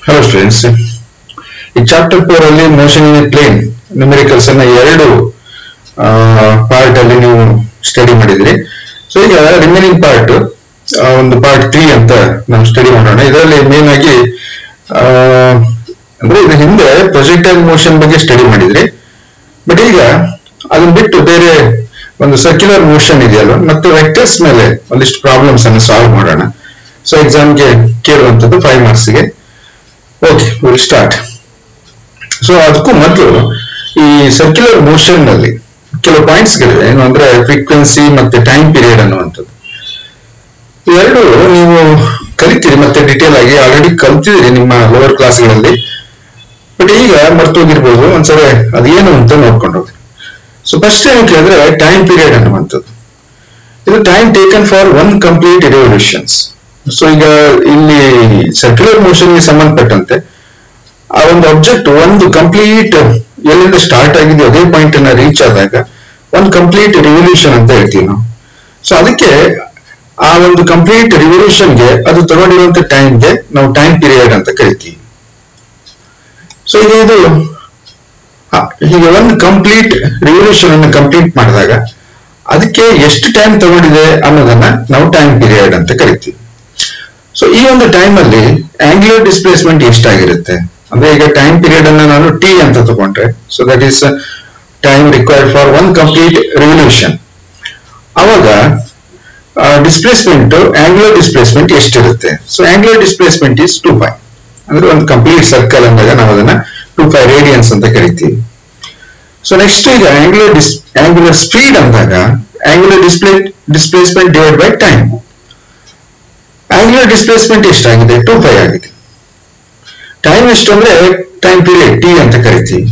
Hello students. In chapter 4 ಅಲ್ಲಿ motion in a plane numericals ಅನ್ನ ಎರಡು ಪಾರ್ಟ್ ಅಲ್ಲಿ ನೀವು ಸ್ಟಡಿ ಮಾಡಿದ್ರಿ. ಸೊ ಈಗ ರಿಮೈನಿಂಗ್ ಪಾರ್ಟ್ ಒಂದು ಪಾರ್ಟ್ 3 ಅಂತ ನಾವು ಸ್ಟಡಿ ಮಾಡೋಣ. ಇದರಲ್ಲಿ ಮೇನ್ ಆಗಿ ಅಂದ್ರೆ ಇದು ಹಿಂದೆ ಪ್ರೊಜೆಕ್ಟೈಲ್ ಮೋಷನ್ ಬಗ್ಗೆ ಸ್ಟಡಿ ಮಾಡಿದ್ರಿ. ಬಟ್ ಈಗ ಅದನ್ನ ಬಿಟ್ಟು ಬೇರೆ ಒಂದು ಸರ್ಕ್ಯುಲರ್ ಮೋಷನ್ ಇದೆಯಲ್ಲ ಮತ್ತು ವೆಕ್ಟರ್ಸ್ ಮೇಲೆ ಒಂದಿಷ್ಟು ಪ್ರಾಬ್ಲಮ್ಸ್ ಅನ್ನು ಸಾಲ್ವ್ ಮಾಡೋಣ. ಸೊ ಎಕ್ಸಾಮ್ಗೆ ಕೇಳುವಂಥದ್ದು 5 marks ಗೆ. Okay, will start. ಸೊ ಅದಕ್ಕೂ ಮೊದಲು ಈ ಸರ್ಕ್ಯುಲರ್ ಮೋಷನ್ ನಲ್ಲಿ ಕೆಲವು ಪಾಯಿಂಟ್ಸ್ ಗಳಿವೆ. ಏನು ಅಂದ್ರೆ ಫ್ರೀಕ್ವೆನ್ಸಿ ಮತ್ತೆ ಟೈಮ್ ಪೀರಿಯಡ್ ಅನ್ನುವಂಥದ್ದು. ಇವೆರಡು ನೀವು ಕಲಿತೀರಿ ಮತ್ತೆ ಡಿಟೇಲ್ ಆಗಿ ಆಲ್ರೆಡಿ ಕಲ್ತಿದ್ದೀರಿ ನಿಮ್ಮ ಲೋವರ್ ಕ್ಲಾಸ್ಗಳಲ್ಲಿ. ಬಟ್ ಈಗ ಮರ್ತೋಗಿರ್ಬೋದು, ಒಂದ್ಸರಿ ಅದೇನು ಅಂತ ನೋಡ್ಕೊಂಡು ಹೋಗಿ. ಸೊ ಫಸ್ಟ್ ಏನು ಕೇಳಿದ್ರೆ ಟೈಮ್ ಪೀರಿಯಡ್ ಅನ್ನುವಂಥದ್ದು. ಇದು time taken for one complete revolutions. So ಈಗ ಇಲ್ಲಿ ಸರ್ಕ್ಯುಲರ್ ಮೋಷನ್ಗೆ ಸಂಬಂಧಪಟ್ಟಂತೆ ಆ ಒಂದು ಆಬ್ಜೆಕ್ಟ್ ಒಂದು ಕಂಪ್ಲೀಟ್ ಎಲ್ಲಿಂದ ಸ್ಟಾರ್ಟ್ ಆಗಿದೆಯೋ ಅದೇ ಪಾಯಿಂಟ್ ಅನ್ನ ರೀಚ್ ಆದಾಗ ಒಂದು ಕಂಪ್ಲೀಟ್ ರಿವಲ್ಯೂಷನ್ ಅಂತ ಹೇಳ್ತೀವಿ ನಾವು. ಸೊ ಅದಕ್ಕೆ ಆ ಒಂದು ಕಂಪ್ಲೀಟ್ ರಿವಲ್ಯೂಷನ್ಗೆ ಅದು ತಗೊಂಡಿರುವಂತ ಟೈಮ್ಗೆ ನಾವು ಟೈಮ್ ಪೀರಿಯಡ್ ಅಂತ ಕರಿತೀವಿ. ಸೊ ಈಗ ಇದು ಹೀಗೆ ಒಂದು ಕಂಪ್ಲೀಟ್ ರಿವಲ್ಯೂಷನ್ ಅನ್ನು ಕಂಪ್ಲೀಟ್ ಮಾಡಿದಾಗ ಅದಕ್ಕೆ ಎಷ್ಟು ಟೈಮ್ ತಗೊಂಡಿದೆ ಅನ್ನೋದನ್ನ ನಾವು ಟೈಮ್ ಪೀರಿಯಡ್ ಅಂತ ಕರಿತೀವಿ. ಸೊ ಈ ಒಂದು ಟೈಮ್ ಅಲ್ಲಿ ಆಂಗ್ಯುಲರ್ ಡಿಸ್ಪ್ಲೇಸ್ಮೆಂಟ್ ಎಷ್ಟಾಗಿರುತ್ತೆ ಅಂದ್ರೆ ಈಗ ಟೈಮ್ ಪೀರಿಯಡ್ ಅನ್ನ ನಾನು ಟಿ ಅಂತ ತಗೊಂಡ್ರೆ, so that is time required for one complete revolution. ಅವಾಗ ಡಿಸ್ಪ್ಲೇಸ್ಮೆಂಟ್ ಆಂಗ್ಯುಲರ್ ಡಿಸ್ಪ್ಲೇಸ್ಮೆಂಟ್ ಎಷ್ಟಿರುತ್ತೆ? So angular displacement is 2π. ಅಂದ್ರೆ ಒಂದು ಕಂಪ್ಲೀಟ್ ಸರ್ಕಲ್ ಅಂದಾಗ ನಾವು ಅದನ್ನ 2π ರೇಡಿಯನ್ಸ್ ಅಂತ ಕರಿತೀವಿ. ಸೊ ನೆಕ್ಸ್ಟ್ ಈಗ ಆಂಗ್ಯುಲರ್ ಸ್ಪೀಡ್ ಅಂದಾಗ angular displacement divide by time. Angular displacement ಎಷ್ಟಾಗಿದೆ? 2π ಆಗಿದೆ. ಟೈಮ್ ಎಷ್ಟು ಅಂದ್ರೆ ಟೈಮ್ ಪೀರಿಯಡ್ ಟಿ ಅಂತ ಕರಿತೀವಿ.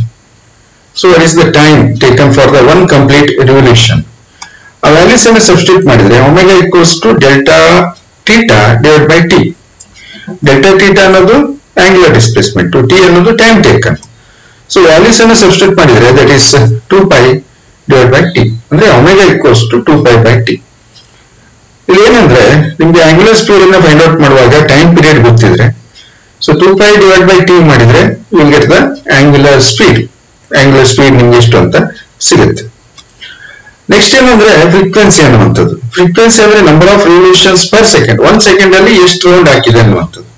So that is the time taken for the one complete revolution. ಆ ವ್ಯಾಲ್ಯೂಸ್ ಅನ್ನು ಸಬ್ಸ್ಟಿಟ್ಯೂಟ್ ಮಾಡಿದ್ರೆ omega equals to delta theta divide by T. Delta theta ಅನ್ನೋದು ಆಂಗ್ಯುಲರ್ ಡಿಸ್ಪ್ಲೇಸ್ಮೆಂಟ್, ಟಿ ಅನ್ನೋದು ಟೈಮ್ ಟೇಕನ್. ಸೊ ವ್ಯಾಲ್ಯೂಸ್ ಅನ್ನು substitute ಮಾಡಿದ್ರೆ that is 2π divide by T ಅಂದ್ರೆ omega equals to 2π by T. ಇಲ್ಲಿ ಏನಂದ್ರೆ ನಿಮ್ಗೆ ಆಂಗ್ಯುಲರ್ ಸ್ಪೀಡ್ ಅನ್ನ ಫೈಂಡ್ ಔಟ್ ಮಾಡುವಾಗ ಟೈಮ್ ಪೀರಿಯಡ್ ಗೊತ್ತಿದ್ರೆ, ಸೊ 2π ಡಿವೈಡ್ ಬೈ ಟಿ ಮಾಡಿದ್ರೆ will get the angular speed. Angular speed ನಿಮ್ಗೆ ಎಷ್ಟು ಅಂತ ಸಿಗುತ್ತೆ. ನೆಕ್ಸ್ಟ್ ಏನಂದ್ರೆ ಫ್ರೀಕ್ವೆನ್ಸಿ ಅನ್ನುವಂಥದ್ದು. ಫ್ರೀಕ್ವೆನ್ಸಿ ಅಂದ್ರೆ number of revolutions per second. 1 second ಅಲ್ಲಿ ಎಷ್ಟು ರೌಂಡ್ ಹಾಕಿದೆ ಅನ್ನುವಂಥದ್ದು.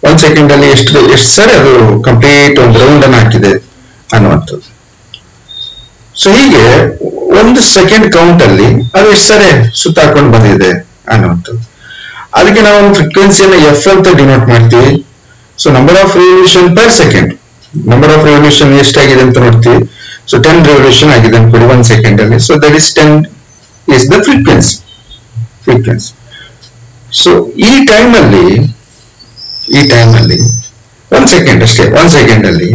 1 ಸೆಕೆಂಡ್ ಅಲ್ಲಿ ಎಷ್ಟು ಸರಿ ಅದು ಕಂಪ್ಲೀಟ್ ಒಂದು ರೌಂಡ್ ಅನ್ನು ಹಾಕಿದೆ ಅನ್ನುವಂಥದ್ದು. ಸೊ ಹೀಗೆ 1 ಸೆಕೆಂಡ್ ಕೌಂಟ್ ಅಲ್ಲಿ ಅದು ಎಷ್ಟು ಸರಿ ಸುತ್ತಾಕೊಂಡು ಬಂದಿದೆ ಅನ್ನುವಂಥದ್ದು. ಅದಕ್ಕೆ ನಾವು ಫ್ರೀಕ್ವೆನ್ಸಿಯನ್ನು ಎಫ್ ಅಂತ ಡಿನೋಟ್ ಮಾಡ್ತೀವಿ. So number of revolution per second, number of revolution ಎಷ್ಟಾಗಿದೆ ಅಂತ ನೋಡ್ತೀವಿ. ಸೊ 10 ರಿವಲ್ಯೂಷನ್ ಆಗಿದೆ ಅನ್ಕೊಳ್ಳಿ 1 ಸೆಕೆಂಡ್ ಅಲ್ಲಿ. So that is 10 is the frequency. So ಈ ಟೈಮ್ ಅಲ್ಲಿ 1 ಸೆಕೆಂಡ್ ಅಷ್ಟೇ, 1 ಸೆಕೆಂಡ್ ಅಲ್ಲಿ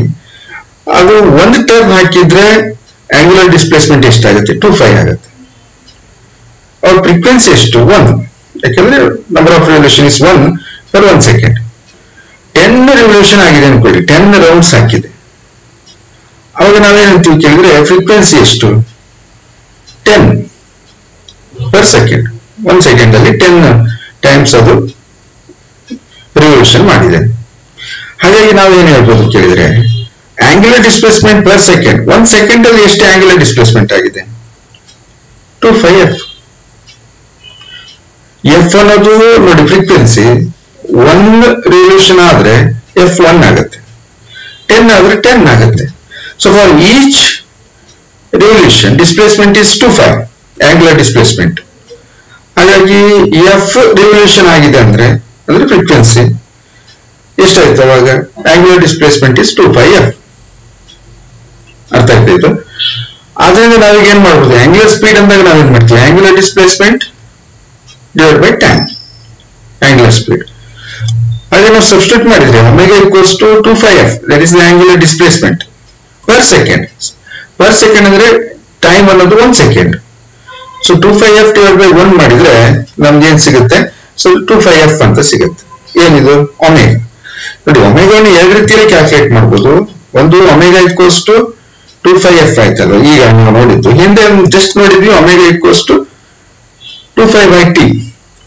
ಅದು ಒಂದು ಟರ್ನ್ ಹಾಕಿದ್ರೆ ಆಂಗ್ಯುಲರ್ ಡಿಸ್ಪ್ಲೇಸ್ಮೆಂಟ್ ಎಷ್ಟಾಗುತ್ತೆ? 2π ಆಗುತ್ತೆ. ಅವ್ರ ಫ್ರೀಕ್ವೆನ್ಸಿ ಎಷ್ಟು? 1. ಯಾಕಂದ್ರೆ number of revolution is 1 per 1 second. 10 revolution ಆಗಿದೆ ಅನ್ಕೊಳ್ಳಿ, 10 ರೌಂಡ್ಸ್ ಹಾಕಿದೆ. ಅವಾಗ ನಾವೇನಂತೀವಿ ಕೇಳಿದ್ರೆ ಫ್ರೀಕ್ವೆನ್ಸಿ ಎಷ್ಟು? 10 ಪರ್ ಸೆಕೆಂಡ್. 1 ಸೆಕೆಂಡ್ ಅಲ್ಲಿ 10 ಟೈಮ್ಸ್ ಅದು ರಿವಲ್ಯೂಷನ್ ಮಾಡಿದೆ. ಹಾಗಾಗಿ ನಾವೇನ್ ಹೇಳ್ಬೋದು ಕೇಳಿದ್ರೆ angular displacement per second 1 second ಅಲ್ಲಿ ಎಷ್ಟು ಆಂಗ್ಯುಲರ್ ಡಿಸ್ಪ್ಲೇಸ್ಮೆಂಟ್ ಆಗಿದೆ? 2πf. ಎಫ್ ಅನ್ನೋದು ನೋಡಿ ಫ್ರೀಕ್ವೆನ್ಸಿ 1 ರಿವಲ್ಯೂಷನ್ ಆದ್ರೆ F1 ಆಗುತ್ತೆ, 10 ಆದ್ರೆ 10 ಆಗುತ್ತೆ. So for each revolution displacement is 2π angular displacement. ಹಾಗಾಗಿ ಎಫ್ ರಿವಲ್ಯೂಷನ್ ಆಗಿದೆ ಅಂದ್ರೆ ಫ್ರೀಕ್ವೆನ್ಸಿ ಎಷ್ಟಾಯ್ತು? ಅವಾಗ ಆಂಗ್ಯುಲರ್ ಡಿಸ್ಪ್ಲೇಸ್ಮೆಂಟ್ ಇಸ್ 2πf. ಅರ್ಥ ಆಗ್ತಾಯಿತು? ಆದ್ರಿಂದ ನಾವೀಗ ಏನ್ ಮಾಡ್ಬೋದು? ಆಂಗ್ಯುಲರ್ ಸ್ಪೀಡ್ ಅಂದಾಗ ನಾವೇನ್ ಮಾಡ್ತೀವಿ? Angular displacement divide by time, angular speed. ಹಾಗೆ ನಾವು ಸಬ್ಸ್ಟಿಟ್ಯೂಟ್ ಮಾಡಿದ್ರೆ omega equals to 2πf, that is the angular displacement per second. Per second ಅಂದ್ರೆ ಟೈಮ್ ಅನ್ನೋದು 1 second. So 2πf divide by 1 ಮಾಡಿದ್ರೆ ನಮ್ಗೆ ಏನ್ ಸಿಗುತ್ತೆ? ಸೊ 2πf ಅಂತ ಸಿಗುತ್ತೆ. ಏನಿದು? ಒಮೆಗಾ. ನೋಡಿ ಒಮೆಗಾನ 2 ರೀತಿಯಲ್ಲಿ ಕ್ಯಾಲ್ಕುಲೇಟ್ ಮಾಡ್ಬೋದು. ಒಂದು ಒಮೆಗಾ ಈಕ್ವಲ್ಸ್ ಟು 2πf ಆಯ್ತಲ್ಲ, ಈಗ ನಾವು ನೋಡಿದ್ದು. ಹಿಂದೆ ಜಸ್ಟ್ ನೋಡಿದ್ವಿ omega equals to 2π by T.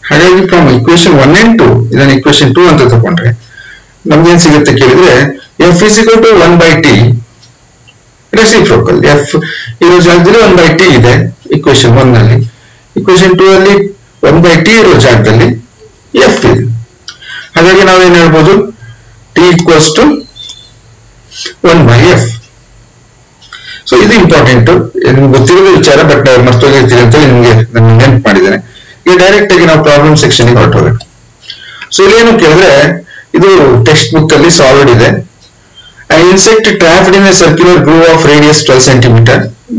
ಹಾಗಾಗಿ ಫ್ರಮ್ ಇಕ್ವೇಶನ್ 1 and 2 ಇದನ್ನ ಇಕ್ವೇಶನ್ 2 ಅಂತ ತಗೊಂಡ್ರೆ ನಮ್ಗೇನ್ ಸಿಗುತ್ತೆ ಕೇಳಿದ್ರೆ F is equal to 1/t reciprocal. F ಇರೋ ಜಾಗದಲ್ಲಿ 1/t ಇದೆ ಇಕ್ವೇಶನ್ 1 ನಲ್ಲಿ. ಇಕ್ವೇಶನ್ 2 ಅಲ್ಲಿ 1/t ಇರೋ ಜಾಗದಲ್ಲಿ ಎಫ್ ಇದೆ. ಹಾಗಾಗಿ ನಾವೇನ್ ಹೇಳ್ಬೋದು, T equals to 1/f. So ಇದು ಇಂಪಾರ್ಟೆಂಟ್, ನಿಮ್ಗೆ ಗೊತ್ತಿರೋದು ವಿಚಾರ, ಬಟ್ ಮರ್ತೋಗಿರ್ತೀರಿ ಅಂತ ನಿಮ್ಗೆ ನಾನು ನೆನ್ಪು ಮಾಡಿದ್ದೇನೆ. ಈಗ ಡೈರೆಕ್ಟ್ ಆಗಿ ನಾವು ಪ್ರಾಬ್ಲಮ್ ಸೆಕ್ಷನ್ ಗೆ ಹೊರಟೋಗೋಣ. ಸೊ ಇಲ್ಲೇನು ಕೇಳಿದ್ರೆ, ಇದು ಟೆಕ್ಸ್ಟ್ ಬುಕ್ ಅಲ್ಲಿ ಸಾಲ್ವ್ಡ್ ಇದೆ. An insect trapped in a circular groove of radius 12 cm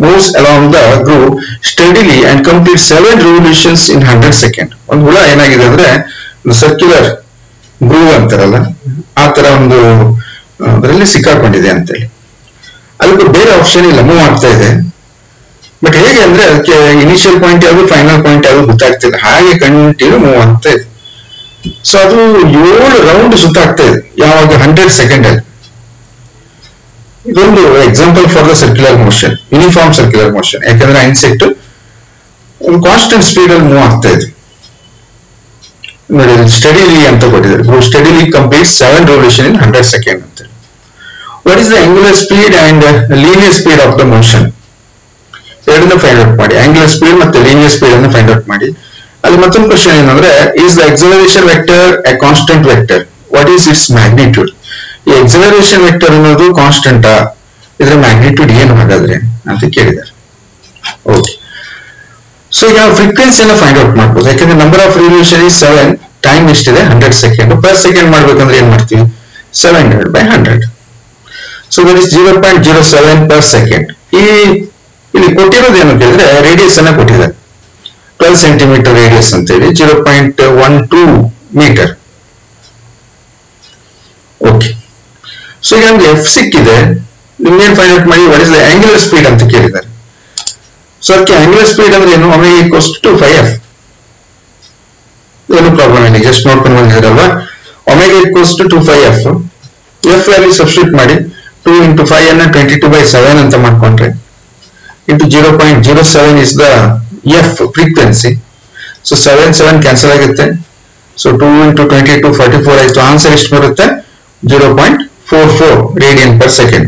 moves along the groove steadily and completes 7 revolutions in 100 seconds. ಒಂದು ಹುಳ ಏನಾಗಿದೆ ಅಂದ್ರೆ, ಒಂದು ಸರ್ಕ್ಯುಲರ್ ಗ್ರೂವ್ ಅಂತಾರಲ್ಲ ಆ ತರ ಒಂದು ಅದರಲ್ಲಿ ಸಿಕ್ಕಾಕೊಂಡಿದೆ ಅಂತೇಳಿ. ಅದಕ್ಕೆ ಬೇರೆ ಆಪ್ಷನ್ ಇಲ್ಲ, ಮೂವ್ ಆಗ್ತಾ ಇದೆ. ಬಟ್ ಹೇಗೆ ಅಂದ್ರೆ ಅದಕ್ಕೆ ಇನಿಷಿಯಲ್ ಪಾಯಿಂಟ್ ಯಾವುದು ಫೈನಲ್ ಪಾಯಿಂಟ್ ಯಾವುದು ಗೊತ್ತಾಗ್ತಿಲ್ಲ, ಹಾಗೆ ಕಂಟಿನ್ಯೂ ಮೂವ್ ಆಗ್ತಾ ಇದೆ. ಸೊ ಅದು 7 ರೌಂಡ್ ಸುತ್ತಾಗ್ತಾ ಇದೆ, ಯಾವಾಗ 100 ಸೆಕೆಂಡ್ ಅಲ್ಲಿ. ಇದೊಂದು example for the circular motion, uniform circular motion. ಯಾಕಂದ್ರೆ ಇನ್ಸೆಕ್ಟ್ ಒಂದು ಕಾನ್ಸ್ಟೆಂಟ್ ಸ್ಪೀಡ್ ಅಲ್ಲಿ ಮೂವ್ ಆಗ್ತಾ ಇದೆ. ನೋಡಿ, ಸ್ಟಡಿಲಿ ಅಂತ ಕೊಟ್ಟಿದ್ದಾರೆ, steadily complete 7 revolution in 100 seconds ಅಂತ. What is the angular speed and linear speed of the motion? ಎರಡನ್ನ ಫೈಂಡ್ ಔಟ್ ಮಾಡಿ, ಆಂಗುಲರ್ ಸ್ಪೀಡ್ ಮತ್ತೆ ಲೀನಿಯರ್ ಸ್ಪೀಡ್ ಅನ್ನು ಫೈಂಡ್ ಔಟ್ ಮಾಡಿ. ಅಲ್ಲಿ ಮತ್ತೊಂದು ಕ್ವಶನ್ ಏನಂದ್ರೆ, is the acceleration vector a constant vector? What is it's magnitude? ಈ acceleration vector ಅನ್ನೋದು ಕಾನ್ಸ್ಟೆಂಟಾ, ಇದರ ಮ್ಯಾಗ್ನಿಟ್ಯೂಡ್ ಏನು ಹಾಗಾದ್ರೆ ಅಂತ ಕೇಳಿದ್ದಾರೆ. ಓಕೆ, ಸೊ ಈಗ ನಾವು ಫ್ರೀಕ್ವೆನ್ಸಿಯನ್ನು ಫೈಂಡ್ ಔಟ್ ಮಾಡ್ಬೋದು. ಯಾಕಂದ್ರೆ number of revolution is 7, time ಎಷ್ಟಿದೆ 100 ಸೆಕೆಂಡ್. ಪರ್ ಸೆಕೆಂಡ್ ಮಾಡ್ಬೇಕಂದ್ರೆ ಏನ್ ಮಾಡ್ತೀವಿ, 700/100. So that is 0.07 per second. ಇಲ್ಲಿ ಕೊಟ್ಟಿರೋದು ಏನು ಕೇಳಿದ್ರೆ, ರೇಡಿಯಸ್ ಅನ್ನ ಕೊಟ್ಟಿದ್ದಾರೆ 12 ಸೆಂಟಿಮೀಟರ್ ರೇಡಿಯಸ್ ಅಂತ ಹೇಳಿ, 0.12 ಮೀಟರ್. ಓಕೆ, ಸೊ ಈಗ ನಮ್ಗೆ ಎಫ್ ಸಿಕ್ಕಿದೆ, ನಿಮ್ಗೇನ್ ಫೈಂಡ್ ಔಟ್ ಮಾಡಿ, what is the angular speed ಅಂತ ಕೇಳಿದ್ದಾರೆ. ಸೊ ಅದಕ್ಕೆ ಆಂಗುಲರ್ ಸ್ಪೀಡ್ ಅಂದ್ರೆ ಏನು, ಒಮೆಗಾ ಈಕ್ವಲ್ಸ್ ಟು 5f. ಏನು ಪ್ರಾಬ್ಲಮ್ ಇಲ್ಲ, ಜಸ್ಟ್ ನೋಡ್ಕೊಂಡು ಬಂದಿರಲ್ವಾ, omega equals to 2πf. F value substitute ಮಾಡಿ, 2 into 5 ಅನ್ನ 22/7 ಅಂತ ಮಾಡ್ಕೊಂಡ್ರೆ, into 0.07 is the f frequency. So 7 cancel ಆಗುತ್ತೆ. ಸೊ 2 into 22 44 ಆಯ್ತು. ಆನ್ಸರ್ ಎಷ್ಟು ಬರುತ್ತೆ, 0.44 radian per second.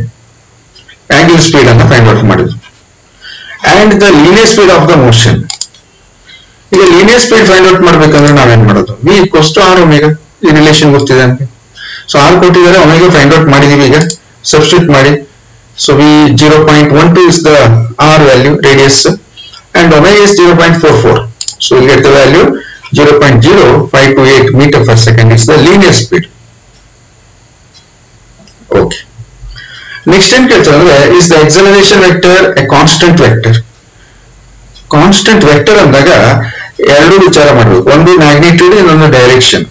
Angular speed ಅನ್ನ ಫೈಂಡ್ ಔಟ್ ಮಾಡಿದ್ರು. And the linear speed of the motion. ಈಗ ಲೀನಿಯರ್ ಸ್ಪೀಡ್ ಫೈಂಡ್ ಔಟ್ ಮಾಡ್ಬೇಕಂದ್ರೆ ನಾವೇನ್ ಮಾಡೋದು, v equals to r omega. ಈ ರಿಲೇಷನ್ ಗೊತ್ತಿದೆ ಅಂತ. ಸೊ r ಕೊಟ್ಟಿದ್ದಾರೆ, ಒಮೆಗಾ ಫೈಂಡ್ ಔಟ್ ಮಾಡಿದೀವಿ. ಈಗ ಸಬ್ಸ್ಟಿಟ್ಯೂಟ್ ಮಾಡಿ. So v 0.12 is the r value, radius, and omega is 0.44. So we'll get the value 0.0528 meter per second. It's the linear speed. Okay. Next time ಕೇಳ್ತಾರೆ, is the acceleration vector a constant vector? Constant vector ಅಂದಾಗ ಎರಡು ವಿಚಾರ ಮಾಡಬೇಕು, ಒಂದು magnitude, ಇನ್ನೊಂದು direction.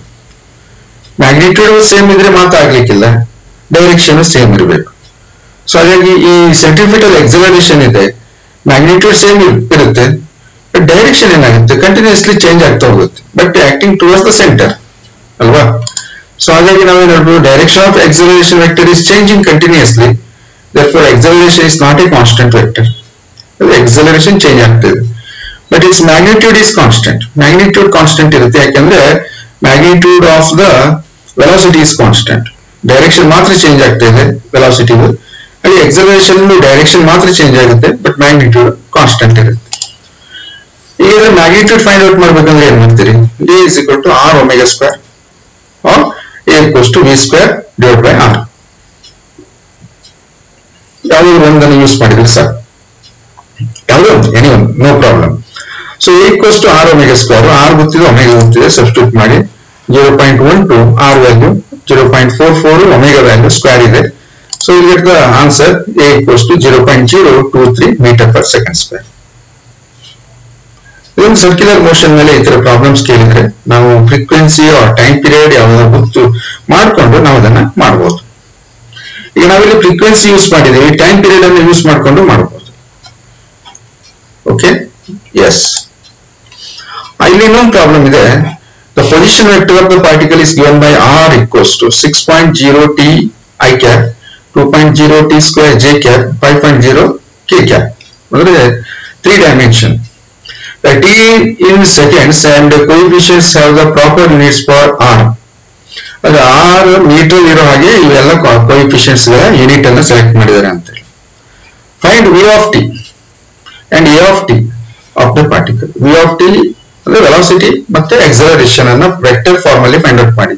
Magnitude same ಇದ್ರೆ ಮಾತ್ರ ಆಗ್ಲಿಕ್ಕಿಲ್ಲ, direction same ಇರಬೇಕು. ಸೊ ಹಾಗಾಗಿ ಈ ಸೆಂಟ್ರಿಪಿಟಲ್ ಎಕ್ಸಲರೇಷನ್ ಇದೆ, ಮ್ಯಾಗ್ನಿಟ್ಯೂಡ್ ಸೇಮ್ ಇರುತ್ತೆ, ಬಟ್ ಡೈರೆಕ್ಷನ್ ಏನಾಗುತ್ತೆ, ಕಂಟಿನ್ಯೂಸ್ಲಿ ಚೇಂಜ್ ಆಗ್ತಾ ಹೋಗುತ್ತೆ, but acting towards the centre ಅಲ್ವಾ. ಸೊ ಹಾಗಾಗಿ ನಾವೇನ್ ಹೇಳ್ಬೋದು, direction of acceleration vector is changing continuously, therefore acceleration is not a constant vector. Acceleration change ಆಗ್ತದೆ, but its magnitude is constant. Magnitude constant ಇರುತ್ತೆ, ಯಾಕಂದ್ರೆ magnitude of the velocity is constant. Direction ಮಾತ್ರ change ಆಗ್ತದೆ velocity, ಅಲ್ಲಿ acceleration direction ಮಾತ್ರ change ಆಗುತ್ತೆ, but magnitude constant ಇರುತ್ತೆ. ಈಗ ಮ್ಯಾಗ್ನಿಟ್ಯೂಡ್ ಫೈಂಡ್ ಔಟ್ ಮಾಡ್ಬೇಕಂದ್ರೆ ಏನ್ ಮಾಡ್ತೀರಿ, a is equal to r omega square or a equals to v square divided by r. ಯಾವ್ದಾದ್ರು ಒಂದನ್ನು ಯೂಸ್ ಮಾಡಿದ್ರೆ ಸರ್, ಯಾವುದೋ ಒಂದು, ಎನಿ ಒಂದು, no problem. So a equals to r omega square, r ಗೊತ್ತಿದೆ, ಒಮೆಗಾ ಗೊತ್ತಿದೆ, ಸಬ್ಸ್ಟಿಟ್ಯೂಟ್ ಮಾಡಿ. 0.12 r value, 0.44 omega value square ಇದೆ. So you get the answer a equals to 0.023 meter per second square. ಇದೊಂದು circular motion ಮೇಲೆ ಈ ತರ problems ಕೇಳಿದ್ರೆ ನಾವು ಫ್ರೀಕ್ವೆನ್ಸಿ ಟೈಮ್ ಪೀರಿಯಡ್ ಯಾವ್ದಾದ್ರು ಗೊತ್ತು ಮಾಡ್ಕೊಂಡು ನಾವು ಅದನ್ನ ಮಾಡಬಹುದು. ಈಗ ನಾವಿಲ್ಲಿ ಫ್ರೀಕ್ವೆನ್ಸಿ ಯೂಸ್ ಮಾಡಿದೀವಿ, ಟೈಮ್ ಪೀರಿಯಡ್ ಅನ್ನು ಯೂಸ್ ಮಾಡ್ಕೊಂಡು ಮಾಡಬಹುದು. Okay, yes. ಇಲ್ಲಿ ಇನ್ನೊಂದು ಪ್ರಾಬ್ಲಮ್ ಇದೆ. The position vector of the particle is given by r equals to 6.0 t i cap, 2.0 t square j cap, 5.0 k cap. ಅಂದ್ರೆ 3 dimension. T in seconds and the coefficients have the proper units for r. ಅದು r metre ಇರೋ ಹಾಗೆ ಇವೆಲ್ಲ coefficients ಗಳ unit ಅನ್ನು select ಮಾಡಿದ್ದಾರೆ ಅಂತ ಹೇಳಿ. Find V of T and A of T of the particle. V of T ಅಂದ್ರೆ ವೆಲಾಸಿಟಿ ಮತ್ತೆ ಎಕ್ಸಲರೇಷನ್ ಅನ್ನ ವೆಕ್ಟರ್ ಫಾರ್ಮ್ ಅಲ್ಲಿ ಫೈಂಡ್ ಔಟ್ ಮಾಡಿ.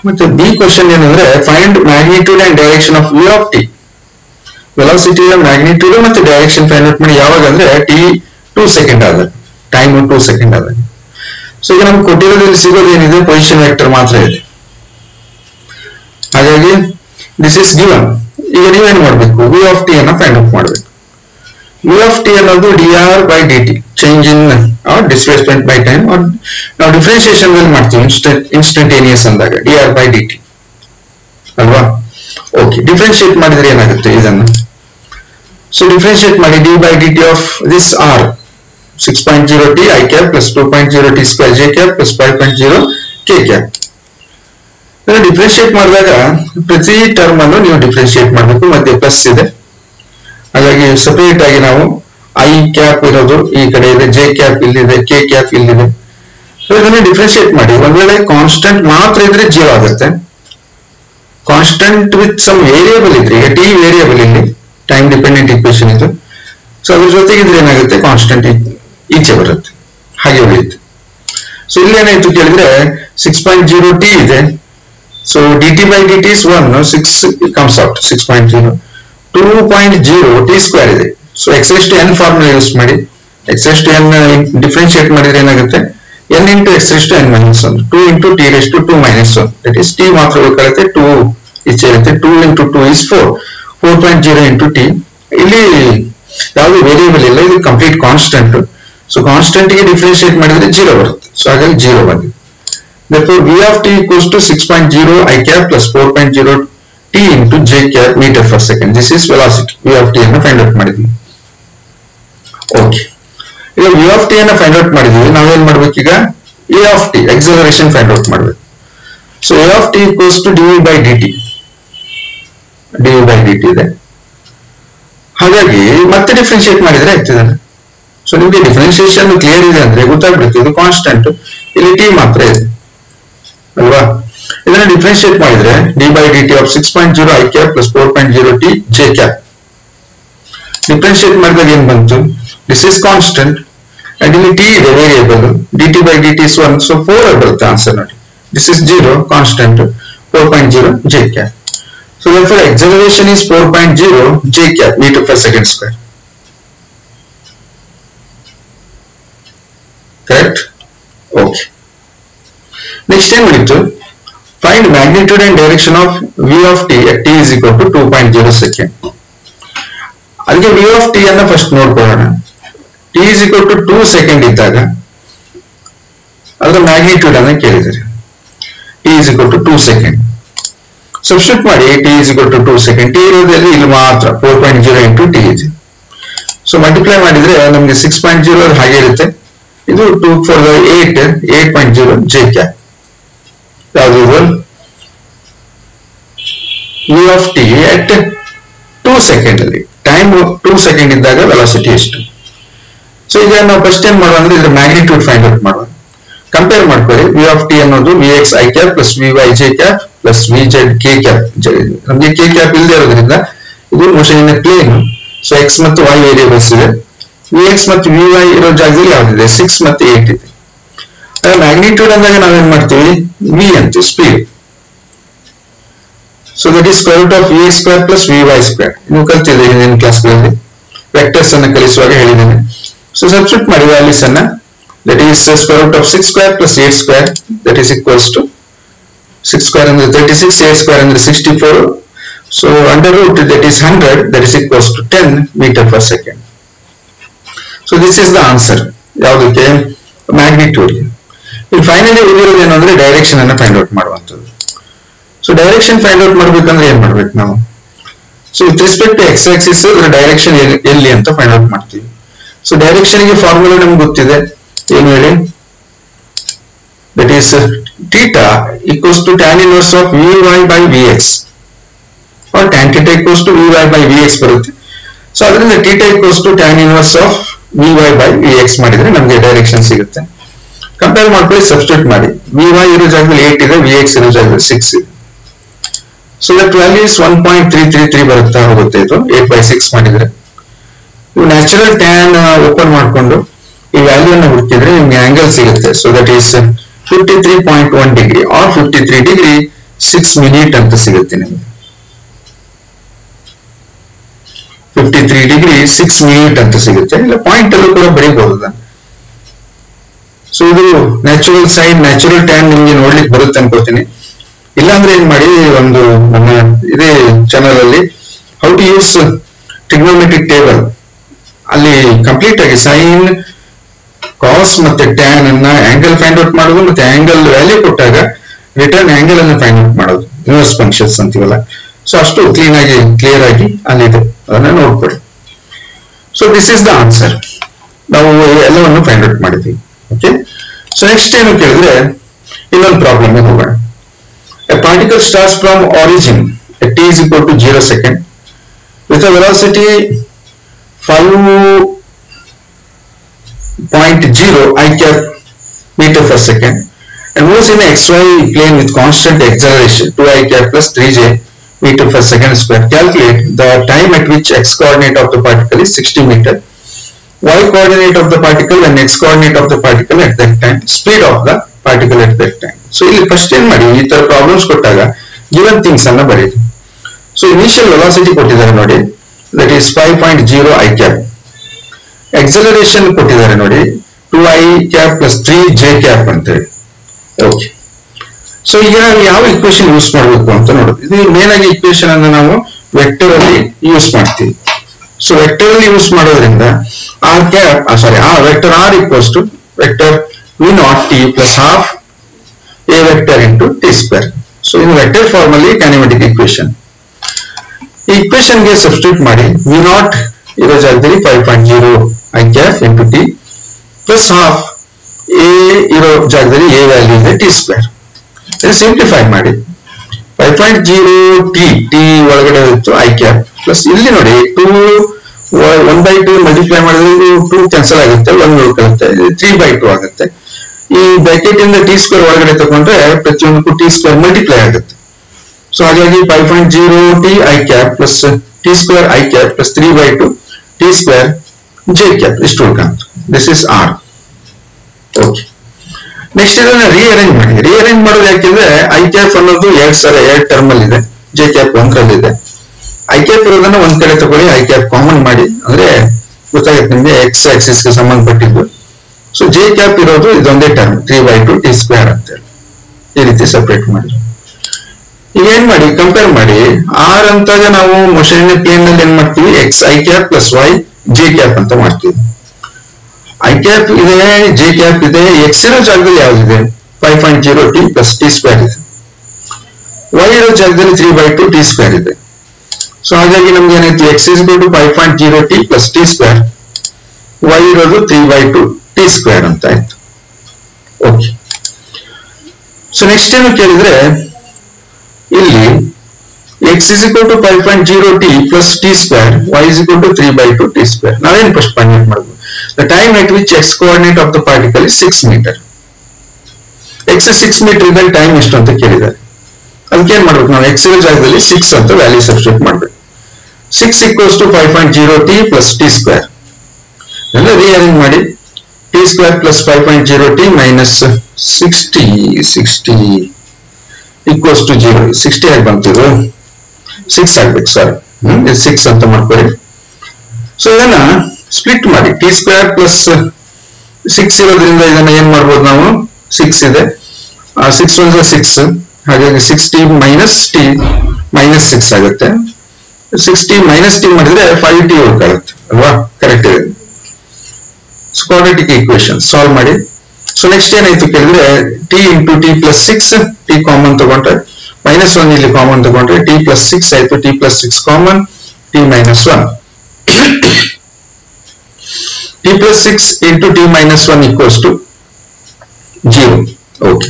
ಮತ್ತೆ ಬಿ ಕ್ವಶನ್ ಏನಂದ್ರೆ find magnitude and direction of V of T. Velocity magnitude ಮತ್ತೆ direction find out ಮಾಡಿ. ಯಾವಾಗ ಅಂದ್ರೆ ಟಿ 2 ಸೆಕೆಂಡ್ ಆದಾಗ, ಟೈಮ್ 2 ಸೆಕೆಂಡ್ ಆದಾಗ. ಸೊ ಈಗ ನಮ್ಗೆ ಕೊಟ್ಟಿರೋದ್ರಲ್ಲಿ ಸಿಗೋದು ಏನಿದೆ, ಪೊಸಿಷನ್ ವೆಕ್ಟರ್ ಮಾತ್ರ ಇದೆ. ಹಾಗಾಗಿ ದಿಸ್ ಇಸ್ ಗಿವನ್. ಈಗ ನೀವೇನ್ ಮಾಡ್ಬೇಕು, ವಿ ಆಫ್ ಟಿ ಅನ್ನ ಫೈಂಡ್ ಔಟ್ ಮಾಡ್ಬೇಕು. ವಿ ಆಫ್ ಟಿ ಅನ್ನೋದು D R by D T, change in displacement by time. ನಾವು ಡಿಫ್ರೆನ್ಸಿಯೇಷನ್ ಮಾಡ್ತೀವಿ ಇನ್ಸ್ಟಂಟೇನಿಯಸ್ ಅಂದಾಗ D R by D T ಅಲ್ವಾ. ಓಕೆ, ಡಿಫ್ರೆನ್ಶಿಯೇಟ್ ಮಾಡಿದ್ರೆ ಏನಾಗುತ್ತೆ ಇದನ್ನು. ಸೊ ಡಿಫ್ರೆನ್ಶಿಯೇಟ್ ಮಾಡಿ D by D T of this R 6.0 t I cap plus 2.0 t square j cap plus 5.0 k cap. Differentiate ಮಾಡಿದಾಗ ಪ್ರತಿ ಟರ್ಮ್ ಅನ್ನು ನೀವು ಡಿಫ್ರೆನ್ಶಿಯೇಟ್ ಮಾಡಬೇಕು. ಮಧ್ಯೆ ಪ್ಲಸ್ ಇದೆ, ಹಾಗಾಗಿ ಸಪರೇಟ್ ಆಗಿ ನಾವು ಐ ಕ್ಯಾಪ್ ಇರೋದು ಈ ಕಡೆ ಇದೆ, ಜೆ ಕ್ಯಾಪ್ ಇಲ್ಲಿದೆ, ಕೆ ಕ್ಯಾಪ್ ಇಲ್ಲಿದೆ. ಇದನ್ನ ಡಿಫ್ರೆನ್ಶಿಯೇಟ್ ಮಾಡಿ. ಒಂದ್ ವೇಳೆ ಕಾನ್ಸ್ಟೆಂಟ್ ಮಾತ್ರ ಇದ್ರೆ 0 ಆಗುತ್ತೆ. ಕಾನ್ಸ್ಟೆಂಟ್ ವಿತ್ ಸಮ್ ವೇರಿಯಬಲ್ ಇದ್ರೆ, ಈಗ ಟಿ ವೇರಿಯಬಲ್ ಇಲ್ಲಿ ಟೈಮ್ ಡಿಪೆಂಡೆಂಟ್ ಇಕ್ವೇಶನ್ ಇದು. ಸೊ ಅದ್ರ ಜೊತೆಗೆ ಇದ್ರೆ ಏನಾಗುತ್ತೆ, ಕಾನ್ಸ್ಟೆಂಟ್ ಈಚೆ ಬರುತ್ತೆ, ಹಾಗೆ ಉಳಿಯುತ್ತೆ. ಸೊ ಇಲ್ಲಿ ಏನಾಯ್ತು ಕೇಳಿದ್ರೆ 6.0 t ಇದೆ. So D T by D T is 1, 6 comes out 6.0. 2.0 t square ಇದೆ. So X raise to N formula use ಮಾಡಿ. X raise to N differentiate ಮಾಡಿದ್ರೆ ಏನಾಗುತ್ತೆ, n into X raise to N minus 1, 2 into T raise to 2 minus 1, that is T ಮಾತ್ರ ಬೇಕಾಗುತ್ತೆ, 2 ಈಚೆ ಇರುತ್ತೆ. 2 into 2 is 4, 4.0 into T. ಇಲ್ಲಿ ಯಾವುದು variable ಇಲ್ಲ, ಇದು ಕಂಪ್ಲೀಟ್ ಕಾನ್ಸ್ಟೆಂಟ್. ಸೊ ಕಾನ್ಸ್ಟೆಂಟ್ ಗೆ ಡಿಫ್ರೆನ್ಶಿಯೇಟ್ ಮಾಡಿದ್ರೆ 0 ಬರುತ್ತೆ. ಸೊ ಹಾಗಾಗಿ 0 ಬಂದಿದೆ. Therefore v of t equals to 6.0 I cap plus 4.0 t into j cap meter per second. This is velocity. v of t ಅನ್ನು ಫೈಂಡ್ ಔಟ್ ಮಾಡಿದ್ವಿ. Okay, ಈಗ v of t ಅನ್ನು find out ಮಾಡಿದ್ವಿ. ನಾವೇನ್ ಮಾಡ್ಬೇಕು ಈಗ, a of t acceleration find out ಮಾಡ್ಬೇಕು. So a of t equals to dv by dt. dv by dt ಇದೆ. ಹಾಗಾಗಿ ಮತ್ತೆ ಡಿಫ್ರೆನ್ಶಿಯೇಟ್ ಮಾಡಿದ್ರೆ ಆಗ್ತದೆ. ಸೊ ನಿಮ್ಗೆ ಡಿಫ್ರೆನ್ಸಿಯೇಷನ್ ಕ್ಲಿಯರ್ ಇದೆ ಅಂದ್ರೆ ಗೊತ್ತಾಗ್ಬಿಡುತ್ತೆ, ಇದು ಕಾನ್ಸ್ಟೆಂಟ್, ಇಲ್ಲಿ ಟಿ ಮಾತ್ರ ಇದೆ ಅಲ್ವಾ. ಇದನ್ನ ಡಿಫ್ರೆನ್ಶಿಯೇಟ್ ಮಾಡಿದ್ರೆ D by D T of 6.0 I cap plus 4.0 T J cap. Differentiate ಮಾಡಿದಾಗ ಏನ್ ಬಂತು, ದಿಸ್ ಇಸ್ ಕಾನ್ಸ್ಟೆಂಟ್ ಅಂಡ್ ಇಲ್ಲಿ ಟಿ ಇದೆ variable, D T by D T is 1, so 4 ಬರುತ್ತೆ ಆನ್ಸರ್ ನೋಡಿ. This is 0 constant, 4.0 J cap. So therefore acceleration is 4.0 j cap meter per second square. Correct? Okay. Next time we need to find magnitude and direction of v of t at t is equal to 2.0 second. ಅದಕ್ಕೆ v of t ಅನ್ನ first ನೋಡ್ಕೊಳ್ಳೋಣ. t is equal to 2 second ಇದ್ದಾಗ ಅದರ magnitude ಅನ್ನ ಕೇಳಿದ್ದಾರೆ. t is equal to 2 second. Substitute ಮಾಡಿ t is equal to 2 second. t ಇರೋದ್ರಲ್ಲಿ ಇಲ್ಲಿ ಮಾತ್ರ 4.0 into t ಇದೆ. ಸೊ ಮಲ್ಟಿಪ್ಲೈ ಮಾಡಿದ್ರೆ ನಮಗೆ 6.0 ಹಾಗೆ ಇರುತ್ತೆ. ಇದು 2 for 8.0 j cap. ಯಾವುದು v of t at 2 second ಅಲ್ಲಿ, ಟೈಮ್ 2 ಸೆಕೆಂಡ್ ಇದ್ದಾಗ ವೆಲಾಸಿಟಿ ಎಷ್ಟು. ಸೊ ಈಗ ನಾವು ಫಸ್ಟ್ ಏನ್ ಮಾಡುವ ಅಂದ್ರೆ ಇದ್ರ ಮ್ಯಾಗ್ನಿಟ್ಯೂಡ್ ಫೈಂಡ್ ಔಟ್ ಮಾಡುವ. ಕಂಪೇರ್ ಮಾಡ್ಕೊಳ್ಳಿ, v of t ಅನ್ನೋದು vx i cap plus vy j cap plus vz k cap. ನಮಗೆ k cap ಇಲ್ಲದೆ ಇರೋದ್ರಿಂದ ಇದು motion in plane. So x ಮತ್ತು y ವೇರಿಯೇಬಲ್ಸ್ ಇದೆ. vx ಮತ್ತು vy ಇರೋ ಜಾಗದಲ್ಲಿ ಯಾವ್ದಿದೆ, 6 ಮತ್ತು 8 ಇದೆ. ಮ್ಯಾಗ್ನಿಟ್ಯೂಡ್ ಅಂದಾಗ ನಾವೇನ್ ಮಾಡ್ತೀವಿ, v ಅಂತ speed. So that is square root of vx square plus vy square. ನೀವು ಕಲ್ತಿದ್ದೀರಿ ಹಿಂದಿನ ಕ್ಲಾಸ್ಗಳಲ್ಲಿ, ವೆಕ್ಟರ್ಸ್ ಅನ್ನ ಕಲಿಸುವಾಗ ಹೇಳಿದ್ದೇನೆ. ಸೊ ಸಬ್ಸ್ಟಿಟ್ಯೂಟ್ ಮಾಡಿ ವ್ಯಾಲ್ಯೂಸ್ ಅನ್ನ. That is square root of 6 square plus 8 square, that is equals to 6 square and 36, 8 square and 64. So under root, that is 100, that is equals to 10 meter per second. So this is the answer. ಯಾವುದಕ್ಕೆ, magnitude. ಇಲ್ಲಿ finally ಉಳಿದಿರೋದು ಏನಂದ್ರೆ direction ಅನ್ನ find out ಮಾಡುವಂಥದ್ದು. So direction find out ಮಾಡ್ಬೇಕಂದ್ರೆ ಏನ್ ಮಾಡ್ಬೇಕು ನಾವು, so with respect to X axis direction ಎಲ್ಲಿ ಅಂತ ಫೈಂಡ್ ಔಟ್ ಮಾಡ್ತೀವಿ. ಸೊ ಡೈರೆಕ್ಷನ್ ಗೆ ಫಾರ್ಮುಲಾ ನಮ್ಗೆ ಗೊತ್ತಿದೆ, ಏನು ಹೇಳಿ, that is theta equals to tan inverse of vy by vx, or tan theta equals to vy by vx ಬರುತ್ತೆ. So ಅದರಿಂದ theta equals to tan inverse of vy by vx ಮಾಡಿದ್ರೆ ನಮಗೆ direction ಸಿಗುತ್ತೆ. Compare ಮಾಡ್ಕೊಳ್ಳಿ, substitute ಮಾಡಿ. vy ಇರೋ ಜಾಗದಲ್ಲಿ 8 ಇದೆ, vx ಇರೋ ಜಾಗದಲ್ಲಿ 6 ಇದೆ. ಸೊ ದಟ್ ವ್ಯಾಲ್ಯೂ ಇಸ್ 1.333 ಬರುತ್ತಾ ಹೋಗುತ್ತೆ. ಇದು 8/6 ಮಾಡಿದ್ರೆ ನೀವು ನ್ಯಾಚುರಲ್ ಟ್ಯಾನ್ ಓಪನ್ ಮಾಡಿಕೊಂಡು ಈ ವ್ಯಾಲ್ಯೂ ಅನ್ನು ಹುಡುಕಿದ್ರೆ ನಿಮ್ಗೆ ಆಂಗಲ್ ಸಿಗುತ್ತೆ. So that is 53.1 degree R 53 degree 6 minute ಅಂತ ಸಿಗುತ್ತೆ ನಿಮಗೆ. 53 ಡಿಗ್ರಿ 6 ಮಿನಿಟ್ ಅಂತ ಸಿಗುತ್ತೆ. ಇಲ್ಲ ಪಾಯಿಂಟ್ ಅಲ್ಲೂ ಕೂಡ ಬರೀಬಹುದು. ಸೊ ಇದು ನ್ಯಾಚುರಲ್ ಸೈಡ್ ನ್ಯಾಚುರಲ್ ಟ್ಯಾನ್ ನಿಮ್ಗೆ ನೋಡ್ಲಿಕ್ಕೆ ಬರುತ್ತೆ ಅನ್ಕೋತೀನಿ. ಇಲ್ಲಾಂದ್ರೆ ಏನ್ ಮಾಡಿ, ಒಂದು ನಮ್ಮ ಇದೇ ಚಾನಲ್ ಅಲ್ಲಿ how to use trigonometric table ಅಲ್ಲಿ ಕಂಪ್ಲೀಟ್ ಆಗಿ ಸೈನ್ ಕಾಸ್ ಮತ್ತೆ ಟ್ಯಾನ್ ಅನ್ನ ಆಂಗಲ್ ಫೈಂಡ್ ಔಟ್ ಮಾಡೋದು ಮತ್ತೆ ಆಂಗಲ್ ವ್ಯಾಲ್ಯೂ ಕೊಟ್ಟಾಗ ರಿಟರ್ನ್ ಆಂಗಲ್ ಅನ್ನು ಫೈಂಡ್ ಔಟ್ ಮಾಡೋದು, ಇನ್ವರ್ಸ್ ಫಂಕ್ಷನ್ಸ್ ಅಂತೀವಲ್ಲ. ಸೊ ಅಷ್ಟು ಕ್ಲಿಯರ್ ಆಗಿ ಅಲ್ಲಿದೆ, ಅದನ್ನ ನೋಡ್ಕೊಳ್ಳಿ. So this is the answer. ನಾವು ಎಲ್ಲವನ್ನು ಫೈಂಡ್ ಔಟ್ ಮಾಡಿದ್ವಿ. ಓಕೆ, ಸೊ ನೆಕ್ಸ್ಟ್ ಏನು ಕೇಳಿದ್ರೆ ಇನ್ನೊಂದು ಪ್ರಾಬ್ಲಮ್ ಹೋಗೋಣ. A particle starts from origin at t is equal to 0 second with a velocity 5.0 I cap meter per second and moves in a xy plane with constant acceleration 2 I cap plus 3j meter per second square. Calculate the time at which x coordinate of the particle is 60 meter, y coordinate of the particle and x coordinate of the particle at that time, speed of the particle at that time. So ಇಲ್ಲಿ first ಏನ್ ಮಾಡಿ, ಈ ತರ problems ಕೊಟ್ಟಾಗ given things ಅನ್ನ ಬರೀರಿ. So initial velocity ಕೊಟ್ಟಿದ್ದಾರೆ ನೋಡಿ, that is 5.0 I cap. Acceleration ಕೊಟ್ಟಿದ್ದಾರೆ ನೋಡಿ 2 I cap plus 3j cap ಅಂತ ಹೇಳಿ. ಓಕೆ, ಸೊ ಈಗ ನಾವು ಯಾವ ಇಕ್ವೇಶನ್ ಯೂಸ್ ಮಾಡಬೇಕು ಅಂತ ನೋಡೋದು. ಇದು ಮೇನ್ ಆಗಿ ಇಕ್ವೇಶನ್ ಅನ್ನು ನಾವು ವೆಕ್ಟರ್ ಅಲ್ಲಿ ಯೂಸ್ ಮಾಡ್ತೀವಿ. ಸೊ ವೆಕ್ಟರ್ ಅಲ್ಲಿ ಯೂಸ್ ಮಾಡೋದ್ರಿಂದ R cap vector R equals to vector v naught t plus half a vector into t square. So in vector form ಅಲ್ಲಿ kinematic equation, ಈ equation ಗೆ ಸಬ್ಸ್ಟಿಟ್ಯೂಟ್ ಮಾಡಿ v naught ಇರೋ ಜಾಗದಲ್ಲಿ 5.0 I cap into t plus half a ಇರೋ ಜಾಗದಲ್ಲಿ a value ಇದೆ t square. ಇದು ಸಿಂಪ್ಲಿಫೈ ಮಾಡಿ 5.0 t ಒಳಗಡೆ ಇತ್ತು I cap ಪ್ಲಸ್ ಇಲ್ಲಿ ನೋಡಿ 1/2 ಮಲ್ಟಿಪ್ಲೈ ಮಾಡಿದ್ರೆ 2 ಕ್ಯಾನ್ಸಲ್ ಆಗುತ್ತೆ, 1 ಉಳ್ಕೊಳ್ಳುತ್ತೆ, 3/2 ಆಗುತ್ತೆ. ಈ ಬ್ರಾಕೆಟ್ ಇಂದ ಟಿ ಸ್ಕ್ವೇರ್ ಒಳಗಡೆ ತಗೊಂಡ್ರೆ ಪ್ರತಿಯೊಂದಕ್ಕೂ ಟಿ ಸ್ಕ್ವೇರ್ ಮಲ್ಟಿಪ್ಲೈ ಆಗುತ್ತೆ. ಸೊ ಹಾಗಾಗಿ 5.0 t I cap plus T square I cap plus 3/2 T square j cap ಇಷ್ಟು ಉಳ್ಕೊಂತ. This is R. Okay, next ಇದನ್ನ ರೀಅರೇಂಜ್ ಮಾಡಿ. ರೀಅರೇಂಜ್ ಮಾಡೋದು ಯಾಕೆಂದ್ರೆ I cap ಅನ್ನೋದು 2 ಟರ್ಮ್ ಅಲ್ಲಿ ಇದೆ, j cap 1 ಇದೆ. I cap ಇರೋದನ್ನ ಒಂದ್ ಕಡೆ ತಗೊಳ್ಳಿ, I cap ಕಾಮನ್ ಮಾಡಿ, ಅಂದ್ರೆ ಗೊತ್ತಾಗುತ್ತೆ ನಿಮ್ಗೆ ಎಕ್ಸ್ ಆಕ್ಸಿಸ್ ಗೆ ಸಂಬಂಧಪಟ್ಟಿದ್ದು. ಸೊ j cap ಇರೋದು ಇದೊಂದೇ ಟರ್ಮ್ 3/2 ಟಿ ಸ್ಕ್ವೇರ್ ಅಂತ ಹೇಳಿ ಈ ರೀತಿ ಸೆಪರೇಟ್ ಮಾಡಿ. ಈಗ ಏನ್ ಮಾಡಿ, ಕಂಪೇರ್ ಮಾಡಿ. ಆರ್ ಅಂತಾಗ ನಾವು ಮೋಷನ್ ಪ್ಲೇನ್ ನಲ್ಲಿ ಏನ್ ಮಾಡ್ತೀವಿ, X I cap plus y j cap ಅಂತ ಮಾಡ್ತೀವಿ. I cap ಇದೆ, j cap ಇದೆ, ಎಕ್ಸ್ ಇರೋ ಜಾಗದಲ್ಲಿ ಯಾವ್ದಿದೆ 5.0 t ಪ್ಲಸ್ ಟಿ ಸ್ಕ್ವೇರ್ ಇದೆ, y ಇರೋ ಜಾಗದಲ್ಲಿ 3/2 ಟಿ ಸ್ಕ್ವೇರ್ ಇದೆ. ಸೊ ಹಾಗಾಗಿ ನಮ್ಗೆ ಏನಾಯ್ತು, X is to 5.0 t plus T square, y ಇರೋದು 3/2 ಟಿ ಸ್ಕ್ವೇರ್ ಅಂತ ಆಯ್ತು. ಓಕೆ, ಸೊ ನೆಕ್ಸ್ಟ್ ಏನು ಕೇಳಿದ್ರೆ ಇಲ್ಲಿ x is equal to 5.0 t plus t square, y is equal to 3/2 t square. ನಾವೇನು ಫಸ್ಟ್ ಫೈಂಡ್ ಔಟ್ ಮಾಡಬೇಕು. The time at which x coordinate of the particle is 6 meter. x 6 meter ಇದ್ದಲ್ಲಿ time ಎಷ್ಟು ಅಂತ ಕೇಳಿದ್ದಾರೆ. ಅದಕ್ಕೆ ಏನ್ ಮಾಡ್ಬೇಕು, ನಾವು x ಇರೋ ಜಾಗದಲ್ಲಿ 6 ಅಂತ ವ್ಯಾಲ್ಯೂ ಸಬ್ಸ್ಟಿಟ್ಯೂಟ್ ಮಾಡ್ಬೇಕು. 6 equals to 5.0 t plus t square. ಎಲ್ಲ ರೀಅರೇಂಜ್ ಮಾಡಿ t square plus 5.0 t minus 60 equals to 0. 60 ಆಗಿ ಬಂತಿದ್ರು, 6 ಆಗ್ಬೇಕು, ಸಾರಿ 6 ಅಂತ ಮಾಡ್ಕೊಳ್ಳಿ. ಸೊ ಇದನ್ನ ಸ್ಪ್ಲಿಟ್ ಮಾಡಿ, ಟಿ ಸ್ಕ್ವೇರ್ ಪ್ಲಸ್ 6 ಇರೋದ್ರಿಂದ ಇದನ್ನ ಏನ್ ಮಾಡ್ಬೋದು ನಾವು, 6 ಇದೆ, 6 1 6, ಹಾಗಾಗಿ 6t minus t minus 6 ಆಗುತ್ತೆ. 6t minus t ಮಾಡಿದ್ರೆ 5t ಉಳ್ಕೊಳ್ಳುತ್ತೆ ಅಲ್ವಾ, ಕರೆಕ್ಟ್ ಇದೆ. ಸೊ ಕ್ವಾಡ್ರಾಟಿಕ್ ಈಕ್ವೇಶನ್ ಸಾಲ್ವ್ ಮಾಡಿ. ಸೊ ನೆಕ್ಸ್ಟ್ ಏನಾಯ್ತು ಕೇಳಿದ್ರೆ t into T plus 6, T common ತಗೊಂಡ್ರೆ -1 ಇಲ್ಲಿ ಕಾಮನ್ ತಗೊಂಡ್ರೆ t ಪ್ಲಸ್ 6 ಆಯ್ತು, t plus 6 common, t minus 1, t plus 6 into t minus 1 equals to 0. Okay,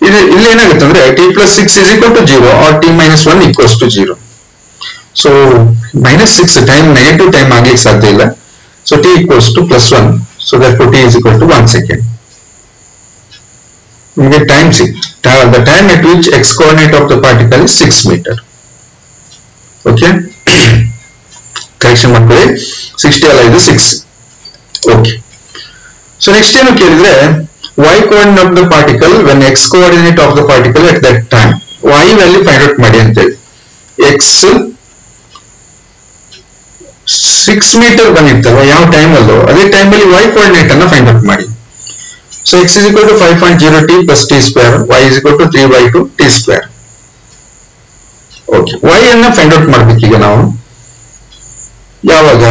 ಇಲ್ಲಿ ಏನಾಗುತ್ತೆ ಅಂದ್ರೆ t plus 6 is equal to 0 or t minus 1 equals to 0. So -6 time negative time ಆಗ್ಲಿಕ್ಕೆ ಸಾಧ್ಯ ಇಲ್ಲ. So t equals to +1, so therefore t is equal to 1 second. ನಿಮಗೆ time ಸಿಕ್ತು. The time at which x coordinate of the particle is 6 meter. Okay, correction ಮಾಡ್ಕೊಳ್ಳಿ, 60 ಅಲ್ಲ ಇದು 6. Okay, so next ಏನು ಕೇಳಿದ್ರೆ y coordinate of the particle when x coordinate of the particle at that time. y value find out ಮಾಡಿ ಅಂತ ಹೇಳಿ. x 6 metre ಬಂದಿರ್ತಲ್ವ ಯಾವ time ಅಲ್ಲೋ ಅದೇ ಟೈಮ್ ಅಲ್ಲಿ y ಕೋಆರ್ಡಿನೇಟ್ ಅನ್ನ ಫೈಂಡ್ ಔಟ್ ಮಾಡಿ. So x is equal to 5.0t plus t square, y is equal to 3/2 t square. Okay, y ಅನ್ನ ಫೈಂಡ್ ಔಟ್ ಮಾಡ್ಬೇಕೀಗ ನಾವು. ಯಾವಾಗ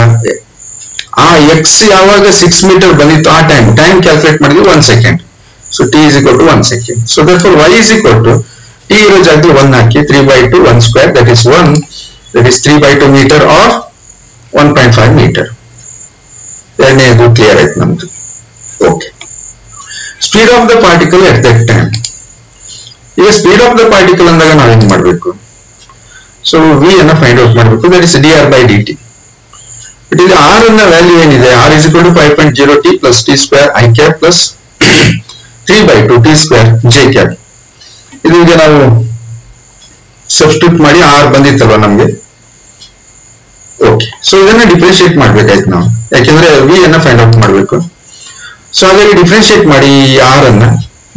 ಆ x ಯಾವಾಗ 6 ಮೀಟರ್ ಬಂದಿತ್ತು ಆ ಟೈಮ್ ಕ್ಯಾಲ್ಕುಲೇಟ್ ಮಾಡಿದ್ವಿ 1 second. So t is equal to 1 second. So therefore y is equal to t ಇರೋ ಜಾಗದಲ್ಲಿ 1 ಹಾಕಿ 3/2 1 square, that is 3/2 meter or 1.5 meter. ಎರಡನೇದು ಕ್ಲಿಯರ್ ಆಯ್ತು ನಮ್ದು. Okay, speed of the particle at that time. ಈಗ speed of the particle ಅಂದಾಗ ನಾವೇನ್ ಮಾಡ್ಬೇಕು? So v ಅನ್ನ ಫೈಂಡ್ ಔಟ್ ಮಾಡಬೇಕು, ದಟ್ ಇಸ್ dr/dt. ಬಟ್ ಇಲ್ಲಿ r ಅನ್ನ ವ್ಯಾಲ್ಯೂ ಏನಿದೆ? r is equal to 5.0t plus t square I cap plus 3/2 t square j cap. ಇದು ಈಗ ನಾವು ಸಬ್ಸ್ಟಿಟ್ಯೂಟ್ ಮಾಡಿ r ಬಂದಿತ್ತಲ್ವ ನಮ್ಗೆ. ಓಕೆ, ಸೊ ಇದನ್ನ ಡಿಫ್ರೆನ್ಶಿಯೇಟ್ ಮಾಡ್ಬೇಕಾಯ್ತು ನಾವು, ಯಾಕೆಂದ್ರೆ v ಅನ್ನ ಫೈಂಡ್ ಔಟ್ ಮಾಡ್ಬೇಕು. ಸೊ ಹಾಗಾಗಿ ಡಿಫ್ರೆನ್ಶಿಯೇಟ್ ಮಾಡಿ ಈ r ಅನ್ನ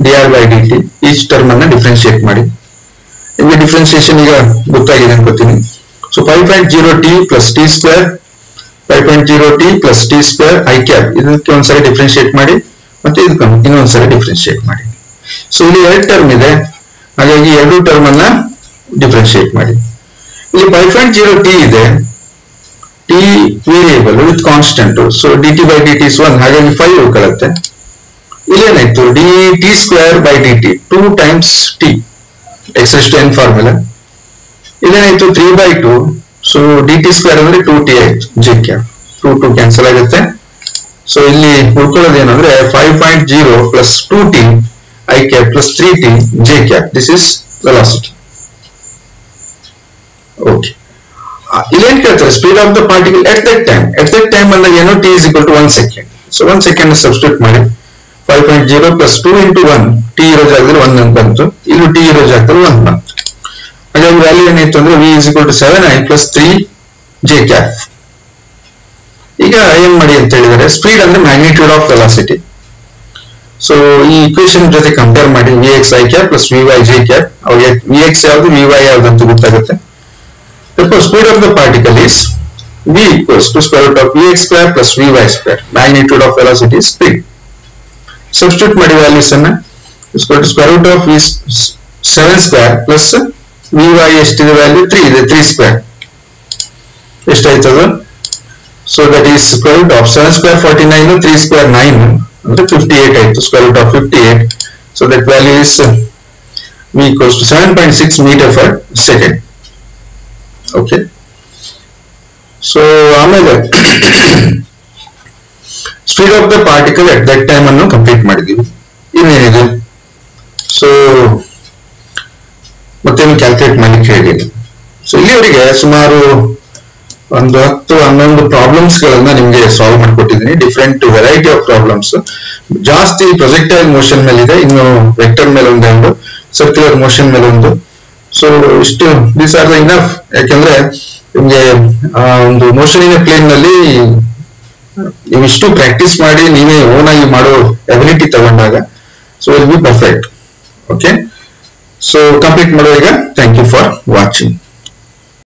dr/dt, ಈಚ್ ಟರ್ಮ್ ಅನ್ನ ಡಿಫ್ರೆನ್ಶಿಯೇಟ್ ಮಾಡಿ. ನಿಮಗೆ ಡಿಫ್ರೆನ್ಶಿಯೇಷನ್ ಈಗ ಗೊತ್ತಾಗಿದೆ ಅನ್ಕೋತೀನಿ. So 5.0t plus t square 5.0t plus t square I cap, ಇದಕ್ಕೆ ಒಂದ್ಸರಿ ಡಿಫ್ರೆನ್ಶಿಯೇಟ್ ಮಾಡಿ, ಮತ್ತೆ ಇದಕ್ಕೆ ಇನ್ನೊಂದ್ಸರಿ ಡಿಫ್ರೆನ್ಶಿಯೇಟ್ ಮಾಡಿ. ಸೊ ಇಲ್ಲಿ 2 ಟರ್ಮ್ ಇದೆ, ಹಾಗಾಗಿ 2 ಟರ್ಮ್ ಅನ್ನ ಡಿಫ್ರೆನ್ಶಿಯೇಟ್ ಮಾಡಿ. ಇಲ್ಲಿ 5.0t ಇದೆ, t variable with constant, so dt/dt is 1, ಹಾಗಾಗಿ 5 ಉಳ್ಕೊಳ್ಳುತ್ತೆ. ಇಲ್ಲೇನಾಯ್ತು? dt square by dt 2 times t, x raised to n formula. ಇಲ್ಲೇನಾಯ್ತು? 3/2, ಸೊ dt square ಅಂದ್ರೆ 2t ಆಯ್ತು, j cap 2 ಕ್ಯಾನ್ಸಲ್ ಆಗುತ್ತೆ. ಸೊ ಇಲ್ಲಿ ಉಳ್ಕೊಳ್ಳೋದು ಏನಂದ್ರೆ 5.0 plus 2t I cap plus 3t j cap, this is velocity. Okay, ಇಲ್ಲೇನ್ ಕೇಳ್ತಾರೆ? Speed of the particle at that time ಅಂದಾಗ ಏನು? t is equal to 1 second. So 1 second substitute ಮಾಡಿ 5.0 plus 2 into 1, t ಇರೋ ಜಾಗದಲ್ಲಿ 1 ಅಂತ ಬಂತು, ಇಲ್ಲಿ t ಇರೋ ಜಾಗದಲ್ಲಿ 1 ಬಂತು. ಹಾಗಾಗಿ ವ್ಯಾಲ್ಯೂ ಏನಾಯ್ತು ಅಂದ್ರೆ v is equal to 7i plus 3 j cap. ಈಗ ಏನ್ ಮಾಡಿ ಅಂತ ಹೇಳಿದರೆ, ಸ್ಪೀಡ್ ಅಂದ್ರೆ ಮ್ಯಾಗ್ನಿಟ್ಯೂಡ್ ಆಫ್ ವೆಲಾಸಿಟಿ. ಸೊ ಈ ಇಕ್ವೇಶನ್ ಜೊತೆ ಕಂಪೇರ್ ಮಾಡಿ vx I cap plus vy j cap, ಅವಾಗ vx ಯಾವುದು vy ಯಾವುದು ಅಂತ ಗೊತ್ತಾಗುತ್ತೆ. Therefore speed of the particle is v equals to square root of vx square plus vy square. Magnitude of velocity is speed. Substitute ಮಾಡಿ values ಅನ್ನ, square root of 7 square plus vy ಎಷ್ಟಿದೆ value? 3 ಇದೆ, 3 square ಎಷ್ಟಾಯ್ತದು? So that is square root of 7 square 49, 3 square 9 ಅಂದ್ರೆ 58 ಆಯ್ತು, square root of 58. So that value is v equals to 7.6 meter per second. Okay, so ಆಮೇಲೆ speed of the particle at that time ಅನ್ನು complete ಮಾಡಿದೀವಿ. ಇನ್ನೇನಿದೆ? So ಮತ್ತೇನು calculate ಮಾಡ್ಲಿಕ್ಕೆ ಹೇಳಿಲ್ಲ. So ಇಲ್ಲಿವರೆಗೆ ಸುಮಾರು ಒಂದು 10-11 ಪ್ರಾಬ್ಲಮ್ಸ್ ಗಳನ್ನ ನಿಮ್ಗೆ ಸಾಲ್ವ್ ಮಾಡಿಕೊಟ್ಟಿದ್ದೀನಿ. Different variety of problems. ಜಾಸ್ತಿ ಪ್ರೊಜೆಕ್ಟೈಲ್ ಮೋಷನ್ ಮೇಲೆ ಇದೆ, ಇನ್ನು ವೆಕ್ಟರ್ ಮೇಲೆ ಒಂದು, ಸರ್ಕ್ಯುಲರ್ ಮೋಷನ್ ಮೇಲೆ ಒಂದು. ಸೊ ಇಷ್ಟು ದೀಸ್ ಆರ್ ದ ಇನಫ್. ಯಾಕೆಂದ್ರೆ ನಿಮ್ಗೆ ಒಂದು ಮೋಷನ್ ಇನ್ ಪ್ಲೇನ್ ನಲ್ಲಿ ನೀವಿಷ್ಟು ಪ್ರಾಕ್ಟೀಸ್ ಮಾಡಿ ನೀವೇ ಓನ್ ಆಗಿ ಮಾಡೋ ಎಬಿಲಿಟಿ ತಗೊಂಡಾಗ so will be perfect. Okay, so complete ಮಾಡುವಾಗ ಥ್ಯಾಂಕ್ ಯು ಫಾರ್ ವಾಚಿಂಗ್.